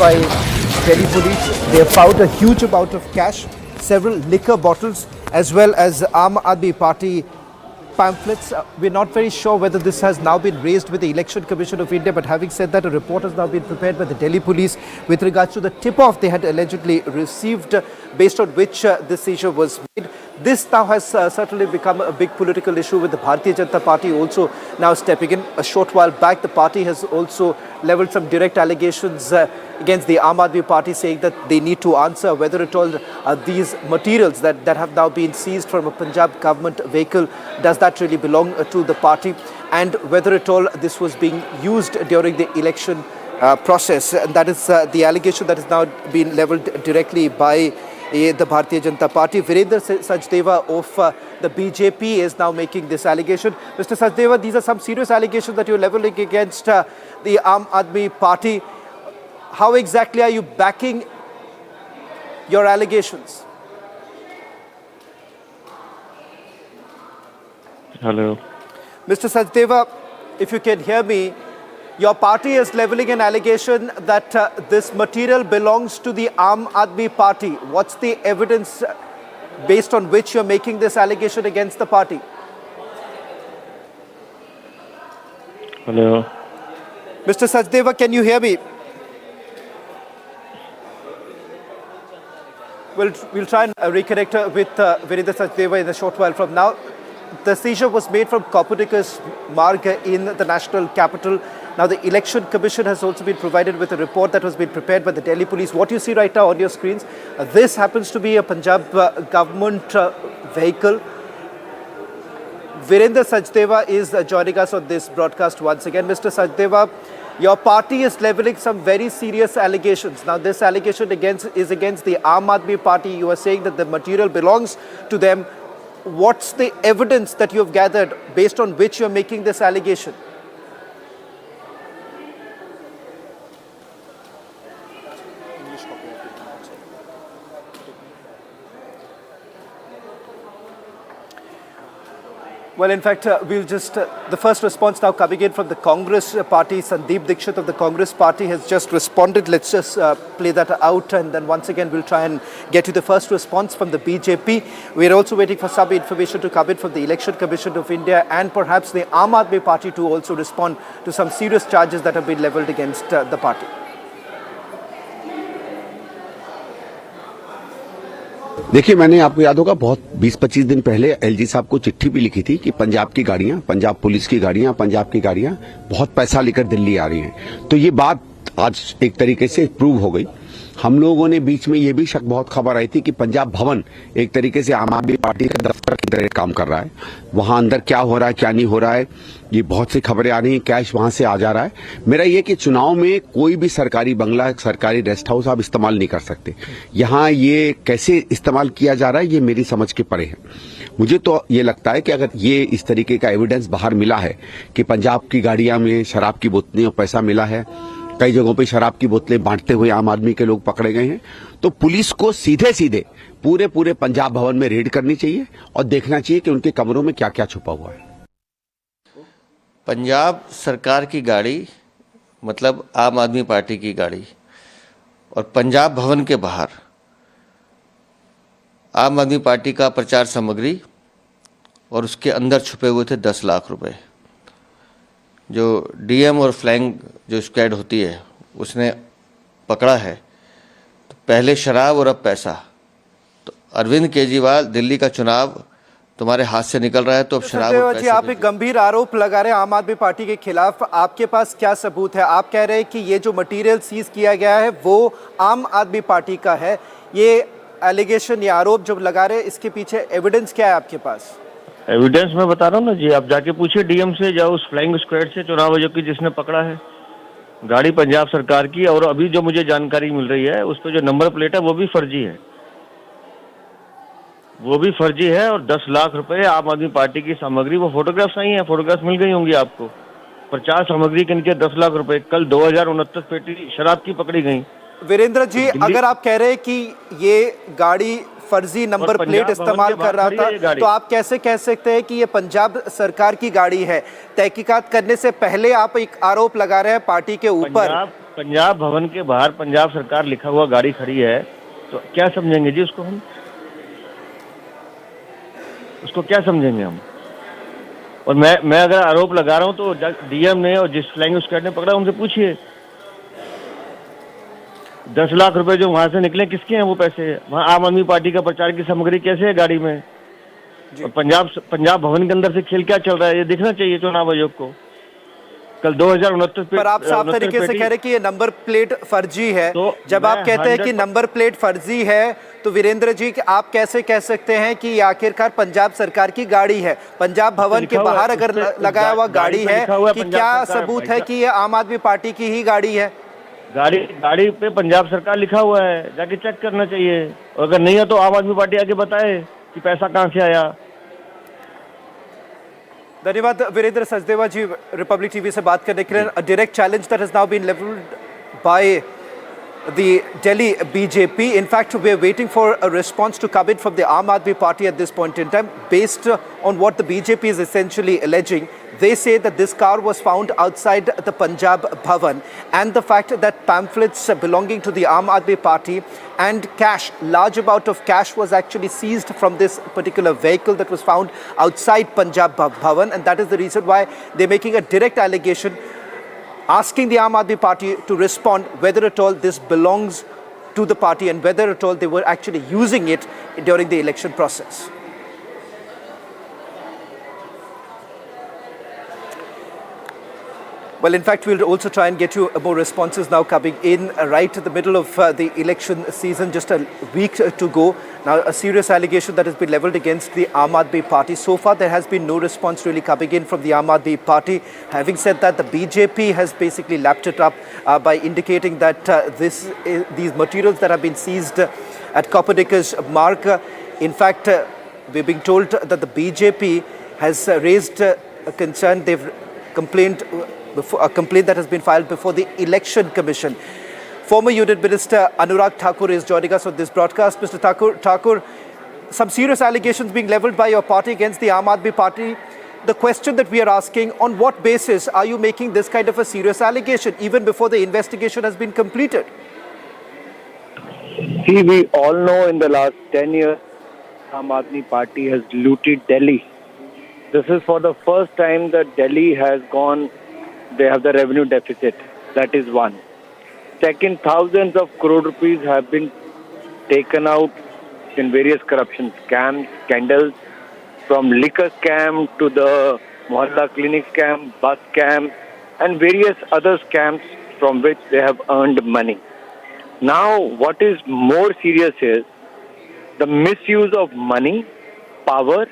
by Delhi police. They have found a huge amount of cash, several liquor bottles, as well as Aam Aadmi Party pamphlets. We're not very sure whether this has now been raised with the Election Commission of India, but having said that, a report has now been prepared by the Delhi police with regards to the tip-off they had allegedly received, based on which this seizure was made. This now has certainly become a big political issue, with the Bharatiya Janata Party also now stepping in. A short while back, the party has also levelled some direct allegations against the Aam Aadmi Party, saying that they need to answer whether at all these materials that have now been seized from a Punjab government vehicle, does that really belong to the party, and whether at all this was being used during the election process. And that is the allegation that has now been levelled directly by the Bharatiya Janata Party. Virendra Sachdeva of the BJP is now making this allegation. Mr. Sachdeva, these are some serious allegations that you're levelling against the Aam Aadmi Party. How exactly are you backing your allegations? Hello. Mr. Sachdeva, if you can hear me, your party is levelling an allegation that this material belongs to the Aam Aadmi Party. What's the evidence based on which you're making this allegation against the party? Hello. Mr. Sachdeva, can you hear me? We'll try and reconnect with Virendra Sachdeva in a short while from now. The seizure was made from Copernicus Marg in the national capital. Now, the Election Commission has also been provided with a report that was being prepared by the Delhi police. What you see right now on your screens, this happens to be a Punjab government vehicle. Virendra Sachdeva is joining us on this broadcast once again. Mr. Sachdeva, your party is levelling some very serious allegations. Now, this allegation is against the Aam Aadmi Party. You are saying that the material belongs to them. What's the evidence that you have gathered based on which you're making this allegation? Well, in fact, we'll just, the first response now coming in from the Congress party. Sandeep Dixit of the Congress party has just responded. Let's just play that out, and then once again we'll try and get to the first response from the BJP. We're also waiting for some information to come in from the Election Commission of India, and perhaps the Aam Aadmi Party to also respond to some serious charges that have been levelled against the party. देखिए, मैंने आपको याद होगा बहुत 20-25 दिन पहले LG साहब को चिट्ठी भी लिखी थी कि पंजाब की गाड़ियां, पंजाब पुलिस की गाड़ियां, पंजाब की गाड़ियां बहुत पैसा लेकर दिल्ली आ रही हैं। तो ये बात आज एक तरीके से प्रूव हो गई। हम लोगों ने बीच में ये भी शक बहुत खबर आई थी कि पंजाब भवन एक तरीके से आम आदमी पार्टी का दफ्तर की तरह काम कर रहा है। वहां अंदर क्या हो रहा है, क्या नहीं हो रहा है, ये बहुत सी खबरें आ रही हैं। कैश वहां से आ जा रहा है। मेरा ये कि चुनाव में कोई भी सरकारी बंगला, सरकारी रेस्ट हाउस आप इस्तेमाल नहीं कर सकते। यहाँ ये कैसे इस्तेमाल किया जा रहा है, ये मेरी समझ के परे है। मुझे तो ये लगता है कि अगर ये इस तरीके का एविडेंस बाहर मिला है कि पंजाब की गाड़ियां में शराब की बोतलें और पैसा मिला है, कई जगहों पे शराब की बोतलें बांटते हुए आम आदमी के लोग पकड़े गए हैं, तो पुलिस को सीधे सीधे पूरे पंजाब भवन में रेड करनी चाहिए और देखना चाहिए कि उनके कमरों में क्या क्या छुपा हुआ है। पंजाब सरकार की गाड़ी मतलब आम आदमी पार्टी की गाड़ी, और पंजाब भवन के बाहर आम आदमी पार्टी का प्रचार सामग्री, और उसके अंदर छुपे हुए थे 10 लाख रुपए। जो डीएम और फ्लैंग जो स्क्वाड होती है उसने पकड़ा है, तो पहले शराब और अब पैसा। तो अरविंद केजरीवाल, दिल्ली का चुनाव तुम्हारे हाथ से निकल रहा है, तो अब शराब और पैसे। आप एक गंभीर आरोप लगा रहे हैं आम आदमी पार्टी के खिलाफ। आपके पास क्या सबूत है? आप कह रहे हैं कि ये जो मटेरियल सीज किया गया है वो आम आदमी पार्टी का है। ये एलिगेशन, ये आरोप जो लगा रहे हैं, इसके पीछे एविडेंस क्या है आपके पास? एविडेंस मैं बता रहा हूँ ना जी, आप जाके पूछिए डीएम से, जाओ उस फ्लाइंग स्क्वाड से, चुनाव आयोग की जिसने पकड़ा है गाड़ी पंजाब सरकार की। और अभी जो मुझे जानकारी मिल रही है उस पर जो नंबर प्लेट है वो भी फर्जी है, वो भी फर्जी है। और 10 लाख रुपए आम आदमी पार्टी की सामग्री, वो फोटोग्राफ्स आई हैं, फोटोग्राफ्स मिल गई होंगी आपको। प्रचार सामग्री के नीचे 10 लाख रुपए, कल 2029 पेटी शराब की पकड़ी गई। वीरेंद्र जी, अगर आप कह रहे हैं कि ये गाड़ी फर्जी नंबर पंजाब प्लेट भवन इस्तेमाल के बाहर कर रहा खड़ी है ये था, गाड़ी। तो आप कैसे कह सकते हैं कि ये पंजाब सरकार की गाड़ी है? तहकीकात करने से पहले आप एक आरोप लगा रहे हैं पार्टी के ऊपर। पंजाब भवन के बाहर पंजाब सरकार लिखा हुआ गाड़ी खड़ी है, तो क्या समझेंगे जी उसको हम? उसको क्या समझेंगे हम? और मैं अगर आरोप लगा रहा हूं तो डीएम ने और जिस फ्लाइंग स्क्वाड ने पकड़ा उनसे पूछिए। 10 लाख रुपए जो वहां से निकले किसके हैं वो पैसे? वहां आम आदमी पार्टी का प्रचार की सामग्री कैसे है गाड़ी में? और पंजाब भवन के अंदर से खेल क्या चल रहा है, ये दिखना चाहिए चुनाव आयोग को। कल 2069 पर आप साफ तरीके से कह रहे हैं कि ये नंबर प्लेट फर्जी है। तो जब आप कहते हैं कि 100% नंबर प्लेट फर्जी है, तो वीरेंद्र जी आप कैसे कह सकते हैं कि ये आखिरकार पंजाब सरकार की गाड़ी है? पंजाब भवन के बाहर अगर लगाया हुआ गाड़ी है, कि क्या सबूत है कि ये आम आदमी पार्टी की ही गाड़ी है? गाड़ी पे पंजाब सरकार लिखा हुआ है, जाके चेक करना चाहिए। और अगर नहीं है तो आम आदमी पार्टी आके बताए कि पैसा कहां से आया। धन्यवाद वीरेंद्र सचदेवा जी, रिपब्लिक टीवी से बात करने के लिए। A direct challenge that has now been leveled by the Delhi BJP. In fact, we are waiting for a response to come in from the Aam Aadmi Party at this point in time. Based on what the BJP is essentially alleging, they say that this car was found outside the Punjab Bhawan, and the fact that pamphlets belonging to the Aam Aadmi Party and cash, large amount of cash, was actually seized from this particular vehicle that was found outside Punjab Bhawan, and that is the reason why they're making a direct allegation, asking the Aam Aadmi Party to respond whether at all this belongs to the party and whether at all they were actually using it during the election process. Well, in fact, we'll also try and get you more responses now coming in right in the middle of the election season, just a week to go. Now, a serious allegation that has been leveled against the Aam Aadmi Party. So far, there has been no response really coming in from the Aam Aadmi Party. Having said that, the BJP has basically lapped it up by indicating that these materials that have been seized at Copernicus Marg, in fact, we're being told that the BJP has raised a concern. They've complained a complaint that has been filed before the Election Commission. Former Union Minister Anurag Thakur is joining us on this broadcast. Mr. Thakur, some serious allegations being leveled by your party against the Aam Aadmi Party. The question that we are asking, on what basis are you making this kind of a serious allegation, even before the investigation has been completed? See, we all know in the last 10 years, Aam Aadmi Party has looted Delhi. This is for the first time that Delhi has gone, they have the revenue deficit. That is one. Second, thousands of crore rupees have been taken out in various corruption scams, scandals, from liquor scam to the Mohalla clinic scam, bus scam, and various other scams from which they have earned money. Now, what is more serious is the misuse of money, power.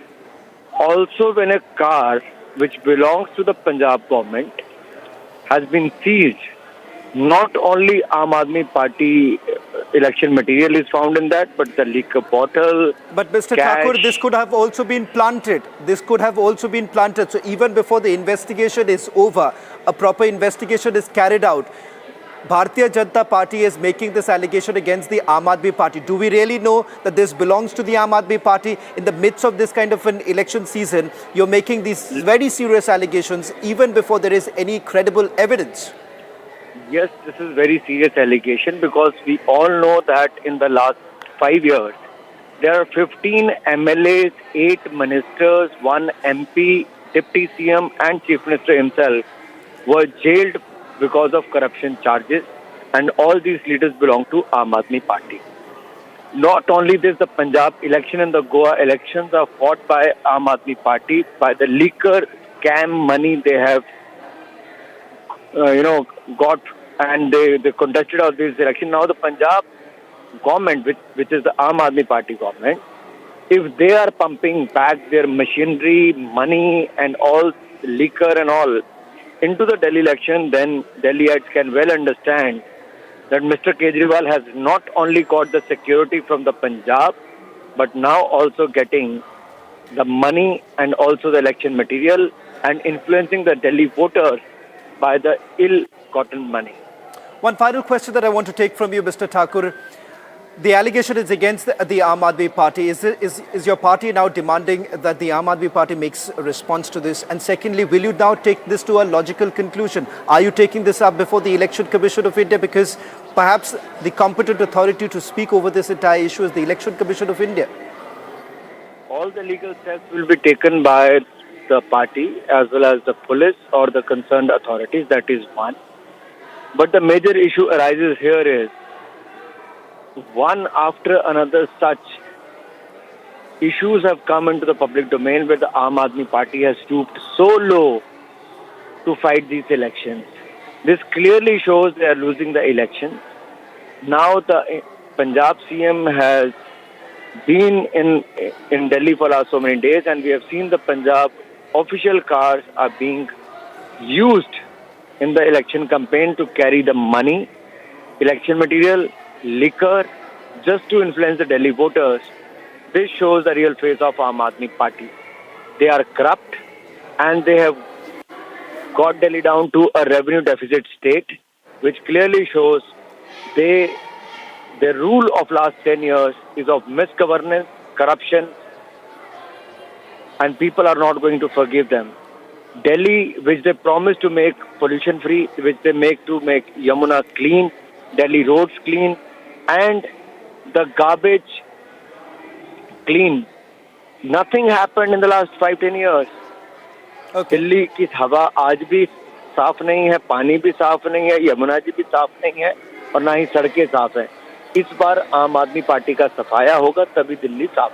Also, when a car which belongs to the Punjab government has been seized, not only Aam Aadmi Party election material is found in that, but the liquor bottle. But Mr. cash. Thakur, this could have also been planted. This could have also been planted. So even before the investigation is over, a proper investigation is carried out. Bharatiya Janata Party is making this allegation against the Aam Aadmi Party. Do we really know that this belongs to the Aam Aadmi Party? In the midst of this kind of an election season, you're making these very serious allegations even before there is any credible evidence. Yes, this is very serious allegation because we all know that in the last 5 years, there are 15 MLAs, 8 ministers, 1 MP, Deputy CM and Chief Minister himself were jailed because of corruption charges, and all these leaders belong to Aam Aadmi Party. Not only this, the Punjab election and the Goa elections are fought by Aam Aadmi Party by the liquor scam money they have got, and they contested all these elections. Now the Punjab government, which is the Aam Aadmi Party government, if they are pumping back their machinery, money and all liquor and all into the Delhi election, then Delhiites can well understand that Mr. Kejriwal has not only got the security from the Punjab, but now also getting the money and also the election material and influencing the Delhi voters by the ill-gotten money. One final question that I want to take from you, Mr. Thakur. The allegation is against the Aam Aadmi Party. Is your party now demanding that the Aam Aadmi Party makes a response to this? And secondly, will you now take this to a logical conclusion? Are you taking this up before the Election Commission of India? Because perhaps the competent authority to speak over this entire issue is the Election Commission of India. All the legal steps will be taken by the party as well as the police or the concerned authorities. That is one. But the major issue arises here is, one after another such issues have come into the public domain where the Aam Aadmi Party has stooped so low to fight these elections. This clearly shows they are losing the election. Now the Punjab CM has been in Delhi for last so many days, and we have seen the Punjab official cars are being used in the election campaign to carry the money, election material, liquor, just to influence the Delhi voters. This shows the real face of Aam Aadmi Party. They are corrupt and they have got Delhi down to a revenue deficit state, which clearly shows their rule of last 10 years is of misgovernance, corruption, and people are not going to forgive them. Delhi, which they promised to make pollution free, which they make Yamuna clean, Delhi roads clean, and the garbage clean. Nothing happened in the last 5-10 years. Okay. Delhi की हवा आज भी साफ नहीं है, पानी भी साफ नहीं है, यमुना जी भी साफ नहीं है और ना ही सड़कें साफ है. इस बार आम आदमी पार्टी का सफाया होगा तभी दिल्ली साफ.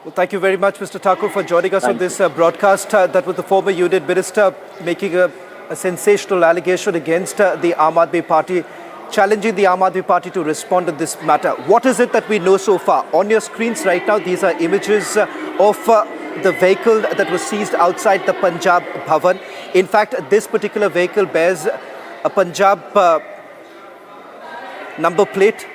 Well, thank you very much, Mr. Thakur, for joining us on this broadcast. That was the former Union Minister making a sensational allegation against the Aam Aadmi Party, challenging the Aam Aadmi Party to respond to this matter. What is it that we know so far? On your screens right now, these are images of the vehicle that was seized outside the Punjab Bhawan. In fact, this particular vehicle bears a Punjab number plate.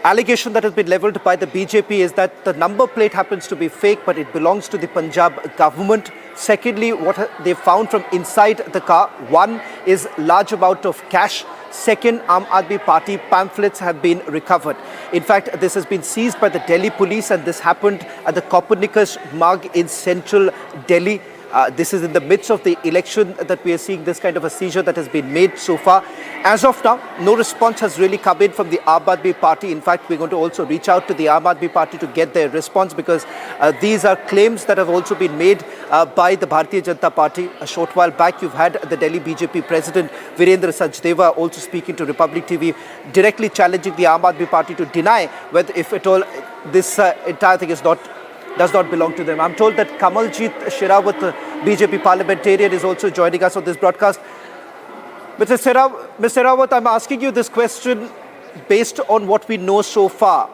Allegation that has been levelled by the BJP is that the number plate happens to be fake, but it belongs to the Punjab government. Secondly, what they found from inside the car, one is large amount of cash. Second, Aam Aadmi Party pamphlets have been recovered. In fact, this has been seized by the Delhi police, and this happened at the Copernicus Marg in central Delhi. This is in the midst of the election that we are seeing this kind of a seizure that has been made so far. As of now, no response has really come in from the Aam Aadmi Party. In fact, we're going to also reach out to the Aam Aadmi Party to get their response, because these are claims that have also been made by the Bharatiya Janata Party. A short while back, you've had the Delhi BJP President Virendra Sachdeva also speaking to Republic TV, directly challenging the Aam Aadmi Party to deny whether, if at all, this entire thing does not belong to them. I'm told that Kamaljeet Sherawat, BJP parliamentarian, is also joining us on this broadcast. Mr. Sherawat, I'm asking you this question based on what we know so far.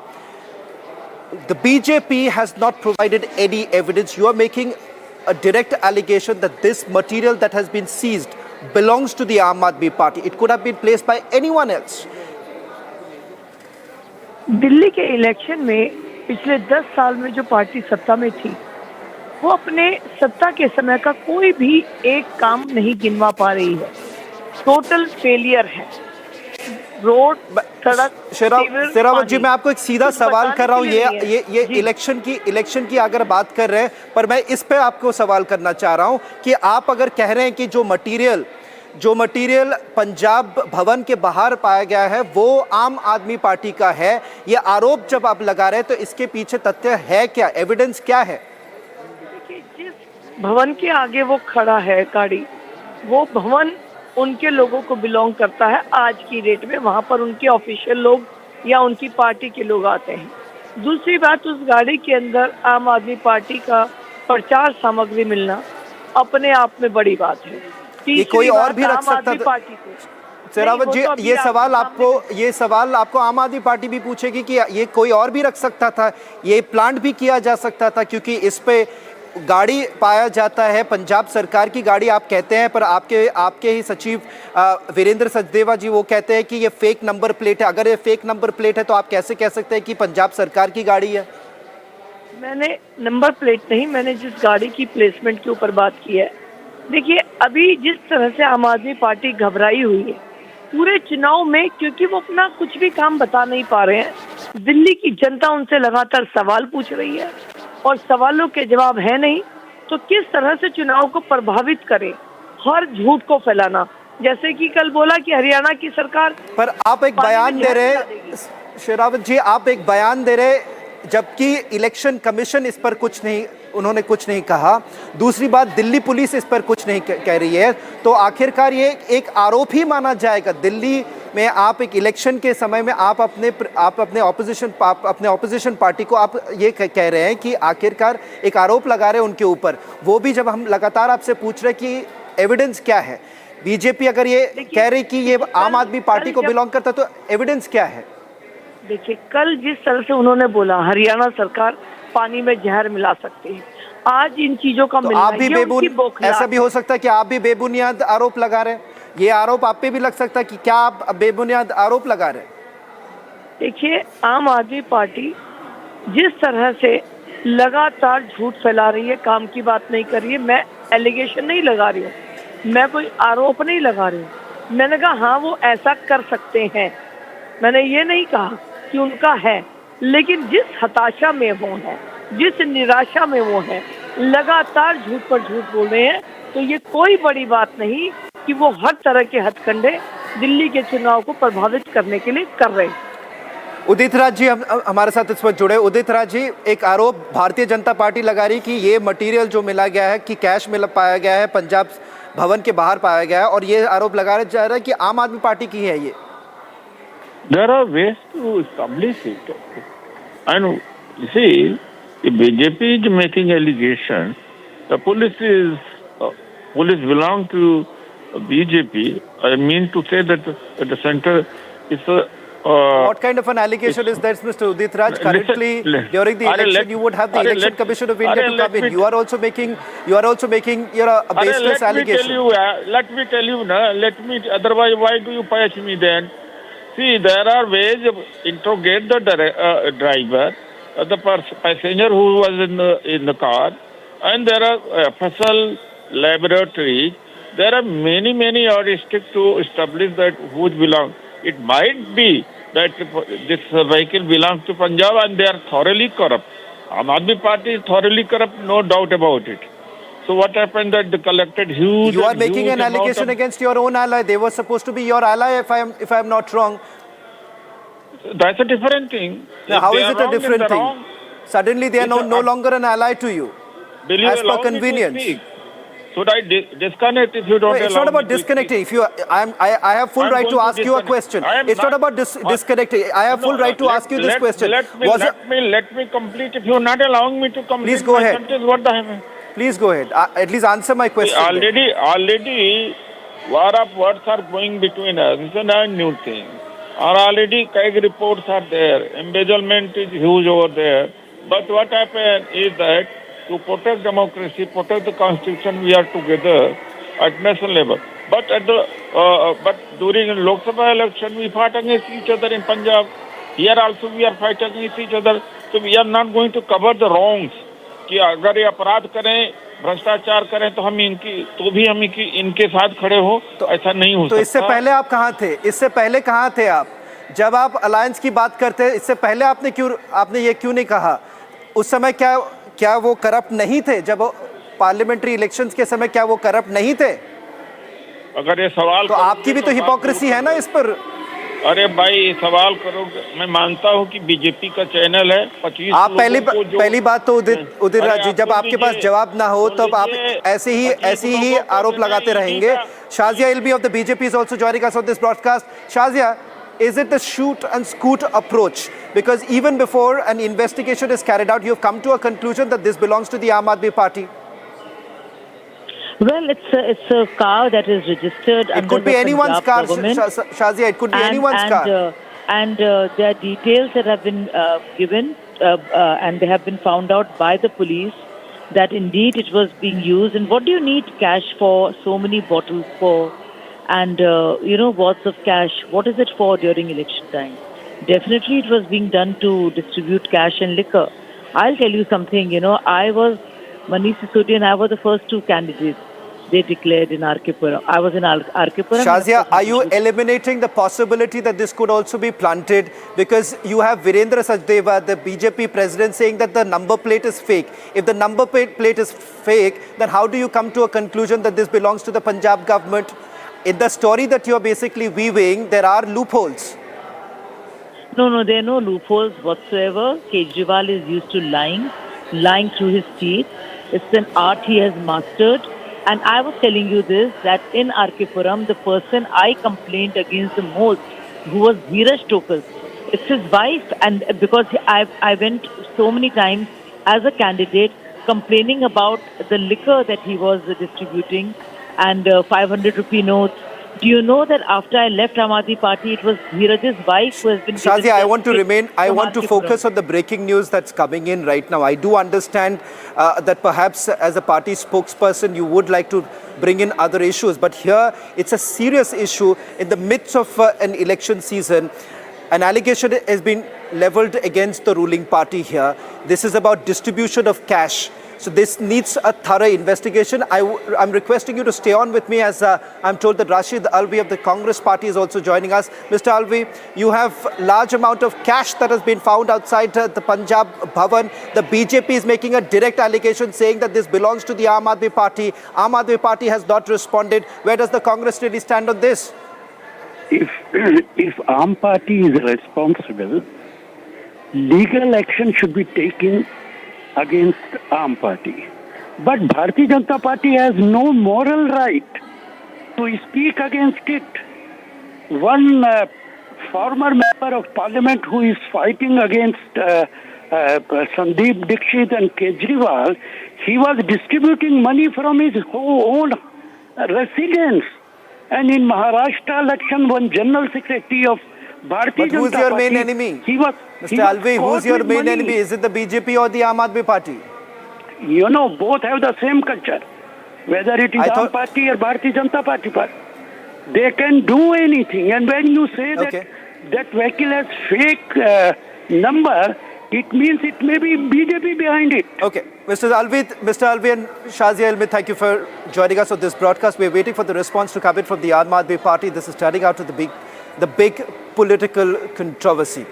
The BJP has not provided any evidence. You are making a direct allegation that this material that has been seized belongs to the Aam Aadmi Party. It could have been placed by anyone else. Delhi के election में पिछले 10 साल में जो party सत्ता में थी, वो अपने सत्ता के समय का कोई भी एक काम नहीं गिनवा पा रही है. टोटल फेलियर है. रोड, सड़क, शेरावत जी, मैं आपको एक सीधा सवाल कर रहा हूँ. ये इलेक्शन की अगर बात कर रहे हैं, पर मैं इस पे आपको सवाल करना चाह रहा हूँ कि आप अगर कह रहे हैं कि जो मटेरियल पंजाब भवन के बाहर पाया गया है वो आम आदमी पार्टी का है, ये आरोप जब आप लगा रहे हैं तो इसके पीछे तथ्य है क्या, एविडेंस क्या है? देखिए, जिस भवन के आगे वो खड़ा है गाड़ी, वो भवन उनके लोगों को बिलोंग करता है. आज की डेट में वहां पर उनके ऑफिशियल लोग या उनकी पार्टी के लोग आते हैं. दूसरी बात, उस गाड़ी के अंदर आम आदमी पार्टी का प्रचार सामग्री मिलना अपने आप में बड़ी बात है. ये कोई और भी रख सकता था. शेरावत जी, ये सवाल आपको आम आदमी पार्टी भी पूछेगी कि ये कोई और भी रख सकता था, ये प्लांट भी किया जा सकता था, क्योंकि इस पे गाड़ी पाया जाता है, पंजाब सरकार की गाड़ी आप कहते हैं, पर आपके ही सचिव वीरेंद्र सचदेवा जी वो कहते हैं कि ये फेक नंबर प्लेट है. अगर ये फेक नंबर प्लेट है तो आप कैसे कह सकते हैं कि पंजाब सरकार की गाड़ी है? मैंने नंबर प्लेट नहीं, मैंने जिस गाड़ी की प्लेसमेंट के ऊपर बात की है. देखिए, अभी जिस तरह से आम आदमी पार्टी घबराई हुई है, पूरे चुनाव में, क्योंकि वो अपना कुछ भी काम बता नहीं पा रहे हैं, दिल्ली की जनता उनसे लगातार सवाल पूछ रही है और सवालों के जवाब है नहीं, तो किस तरह से चुनाव को प्रभावित करे हर झूठ को फैलाना। जैसे कि कल बोला कि हरियाणा की सरकार, पर आप एक बयान दे रहे शेरावत जी, आप एक बयान दे रहे जबकि इलेक्शन कमीशन इस पर कुछ नहीं, उन्होंने कुछ नहीं कहा। दूसरी बात, दिल्ली पुलिस इस पर कुछ नहीं कह रही है, तो आखिरकार ये एक आरोप ही माना जाएगा। दिल्ली में आप एक इलेक्शन के समय में आप अपने ऑपोजिशन पार्टी को आप ये कह रहे हैं कि आखिरकार एक आरोप लगा रहे हैं उनके ऊपर, वो भी जब हम लगातार आपसे पूछ रहे कि एविडेंस क्या है। बीजेपी अगर ये कह रही कि ये आम आदमी पार्टी को बिलोंग करता, तो एविडेंस क्या है? देखिए, कल जिस तरह से उन्होंने बोला हरियाणा सरकार पानी में जहर मिला सकती है, आज इन चीजों का तो आप भी ऐसा भी हो सकता है कि आप भी बेबुनियाद आरोप लगा रहे हैं। ये आरोप आप पे भी लग सकता है कि क्या आप बेबुनियाद आरोप लगा रहे हैं? देखिए, आम आदमी पार्टी जिस तरह से लगातार झूठ फैला रही है, काम की बात नहीं कर रही है। मैं एलिगेशन नहीं लगा रही हूँ, मैं कोई आरोप नहीं लगा रही हूँ। मैंने कहा हाँ वो ऐसा कर सकते हैं, मैंने ये नहीं कहा कि उनका है, लेकिन जिस हताशा में वो है, जिस निराशा में वो है, लगातार झूठ पर झूठ बोल रहे हैं, तो ये कोई बड़ी बात नहीं कि वो हर तरह के हथकंडे दिल्ली के चुनाव को प्रभावित करने के लिए कर रहे हैं। उदित राज जी हमारे साथ इस वक्त जुड़े। उदित राज जी, एक आरोप भारतीय जनता पार्टी लगा रही कि ये मटेरियल जो मिला गया है कि कैश मिल पाया गया है, पंजाब भवन के बाहर पाया गया है, और ये आरोप लगाया जा रहा है कि आम आदमी पार्टी की है ये। There are ways to establish it. And you see, if BJP is making allegation, the police belong to BJP. I mean to say that the center is what kind of an allegation is that, Mr. Udit Raj? Currently, during the election, you would have the Election Commission of India to come in. You are also making a baseless allegation. Let me tell you, otherwise why do you punish me then? See, there are ways of interrogate the driver, the passenger who was in the car, and there are official laboratories. There are many heuristics to establish that who belongs. It might be that this vehicle belongs to Punjab and they are thoroughly corrupt. Aam Aadmi Party is thoroughly corrupt, no doubt about it. So what happened that they collected huge. You are making an allegation against your own ally. They were supposed to be your ally, if I am not wrong. That's a different thing. Now, how is it a different thing? Suddenly they are no longer an ally to you. As per convenience. Should I disconnect if you don't allow me? It's not about disconnecting. I have full right to ask you a question. It's not about disconnecting. I have full right to ask you this question. Let me complete. If you are not allowing me to complete, please go ahead. Sentence, what the heck? Please go ahead. At least answer my question. Already, war of words are going between us. It's a not new thing. Or already, reports are there. Embezzlement is huge over there. But what happened is that to protect democracy, protect the constitution, we are together at national level. But during Lok Sabha election, we fought against each other in Punjab. Here also we are fighting against each other. So we are not going to cover the wrongs. कि अगर ये अपराध करें, भ्रष्टाचार करें, तो हम इनके साथ खड़े हो, तो ऐसा नहीं हो सकता। तो इससे पहले आप कहाँ थे? इससे पहले कहाँ थे आप? जब आप अलायंस की बात करते हैं, इससे पहले आपने ये क्यों नहीं कहा? उस समय क्या वो करप्ट नहीं थे? जब पार्लियामेंट्री इलेक्शंस के समय क्या वो करप्ट नहीं थे? अगर ये सवाल तो आपकी भी तो हिपोक्रेसी है ना इस पर। अरे भाई, सवाल करो। मैं मानता हूँ कि बीजेपी का चैनल है। 25 आप पहली बात तो उदित राज जी, जब आपके पास जवाब ना हो तब आप ऐसे ही आरोप लगाते रहेंगे। Shazia Ilmi of the BJP is also joining us on this broadcast. Shazia, is it the shoot and scoot approach? Because even before an investigation is carried out, you have come to a conclusion that this belongs to the Aam Aadmi Party. Well, it's a car that is registered under the Punjab Government. It could be anyone's car, Shazia. It could be anyone's car. And there are details that have been given, and they have been found out by the police that indeed it was being used. And what do you need cash for? So many bottles for, and worths of cash. What is it for during election time? Definitely, it was being done to distribute cash and liquor. I'll tell you something. Manish Sisodiya and I were the first two candidates. they declared in Arkipuram. I was in Arkipuram. Shazia, are you eliminating the possibility that this could also be planted? Because you have Virendra Sachdeva, the BJP president, saying that the number plate is fake. If the number plate is fake, then how do you come to a conclusion that this belongs to the Punjab government? In the story that you are basically weaving, there are loopholes. No, there are no loopholes whatsoever. Kejriwal is used to lying through his teeth. It's an art he has mastered. And I was telling you this, that in Arkipuram, the person I complained against the most, who was Dheeraj Tokal, it's his wife. And because I went so many times as a candidate complaining about the liquor that he was distributing and 500 rupee notes. Do you know that after I left Aam Aadmi Party, it was Dheeraj's wife who has been... Shazia, I want to focus on the breaking news that's coming in right now. I do understand that perhaps as a party spokesperson, you would like to bring in other issues. But here, it's a serious issue in the midst of an election season. An allegation has been leveled against the ruling party here. This is about distribution of cash. So this needs a thorough investigation. I'm requesting you to stay on with me as I'm told that Rashid Alvi of the Congress party is also joining us. Mr. Alvi, you have large amount of cash that has been found outside the Punjab Bhawan. The BJP is making a direct allegation saying that this belongs to the Aam Aadmi Party. Aam Aadmi Party has not responded. Where does the Congress really stand on this? If Aam Party is responsible, legal action should be taken against Aam Party. But Bharatiya Janata Party has no moral right to speak against it. One former member of parliament who is fighting against Sandeep Dixit and Kejriwal, he was distributing money from his own residence. And in Maharashtra election, one general secretary of Bharatiya Janata Party... But who's your main enemy? Mr. Alvi, who's your main enemy? Is it the BJP or the Aam Aadmi Party? You know, both have the same culture. Whether it is Aam Party or Bharatiya Janata Party. They can do anything. And when you say that vehicle has fake number, it means it may be BJP behind it. Okay. Mr. Alvi and Shazia Ilmi, thank you for joining us on this broadcast. We're waiting for the response to come in from the Aam Aadmi Party. This is turning out to the big political controversy.